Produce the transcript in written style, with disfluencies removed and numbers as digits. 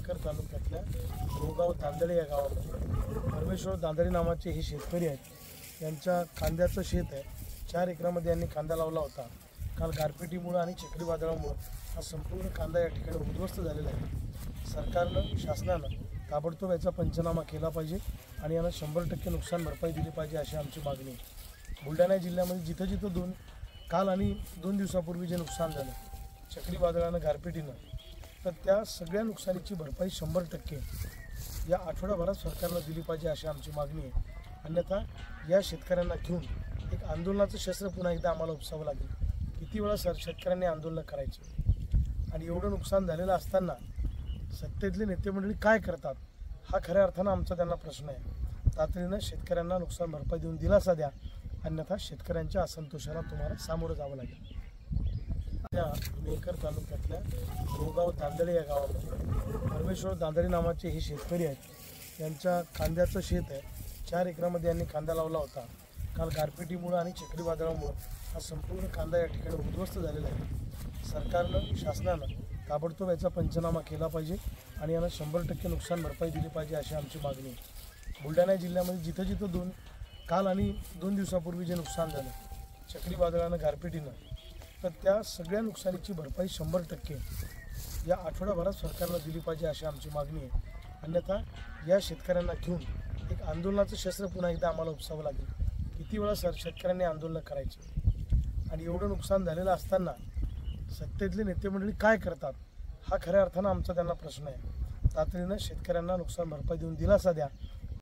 मेहकर तालुक्यातल्या गोगाव दांदळे या गावामध्ये परमेश्वर दांदळे नावाचे हे शेतकरी आहेत। यांच्या कांद्याचं शेत आहे। 4 एकरामध्ये यांनी कांदा लावला होता। काल गारपिटीमुळे आणि चक्रीवादळामुळे हा संपूर्ण कांदा या ठिकाणी उद्ध्वस्त झालेला आहे। सरकारनं शासनानं ताबडतोब याचा पंचनामा केला पाहिजे आणि यांना 100% नुकसान भरपाई दिली पाहिजे अशी आमची मागणी आहे। बुलढाणा जिल्ह्यामध्ये जिथं जिथं काल आणि 2 दिवसापूर्वी जे नुकसान झालं चक्रीवादळानं गारपिटीनं, तर त्या सगळ्या नुकसानीची भरपाई 100% या आठवडाभरात सरकारनं दिली पाहिजे अशी आमची मागणी आहे। अन्यथा या शेतकऱ्यांना घेऊन एक आंदोलनाचं शस्त्र पुन्हा एकदा आम्हाला उपसावं लागेल। किती वेळा शेतकऱ्यांनी आंदोलन करायचे आणि एवढं नुकसान झालेलं असताना सत्तेतले नेते मंडळी काय करतात हा खऱ्या अर्थानं आमचा त्यांना प्रश्न आहे। तातडीनं शेतकऱ्यांना नुकसान भरपाई देऊन दिलासा द्या, अन्यथा शेतकऱ्यांच्या असंतोषाला तुम्हाला सामोरं जावं लागेल। त्या मेहकर तालुक्यातल्या गोगाव दांदळे या गावामध्ये परमेश्वर दांदळे नावाचे हे शेतकरी आहेत। यांच्या कांद्याचं शेत आहे। 4 एकरामध्ये यांनी कांदा लावला होता। काल गारपिटीमुळे आणि चक्रीवादळामुळे हा संपूर्ण कांदा या ठिकाणी उद्ध्वस्त झालेला आहे। सरकारनं शासनानं ताबडतोब याचा पंचनामा केला पाहिजे आणि यांना 100% नुकसान भरपाई दिली पाहिजे अशी आमची मागणी आहे। बुलढाणा जिल्ह्यामध्ये जिथं जिथं काल आणि 2 दिवसापूर्वी जे नुकसान झालं चक्रीवादळानं गारपिटीनं, तर त्या सगळ्या नुकसानीची भरपाई 100% या आठवडाभरात सरकारनं दिली पाहिजे अशी आमची मागणी आहे। अन्यथा या शेतकऱ्यांना घेऊन एक आंदोलनाचं शस्त्र पुन्हा एकदा आम्हाला उपसावं लागेल। किती वेळा शेतकऱ्यांनी आंदोलन करायचे आणि एवढं नुकसान झालेलं असताना सत्तेतले नेते मंडळी काय करतात हा खऱ्या अर्थानं आमचा त्यांना प्रश्न आहे। तातडीनं शेतकऱ्यांना नुकसान भरपाई देऊन दिलासा द्या,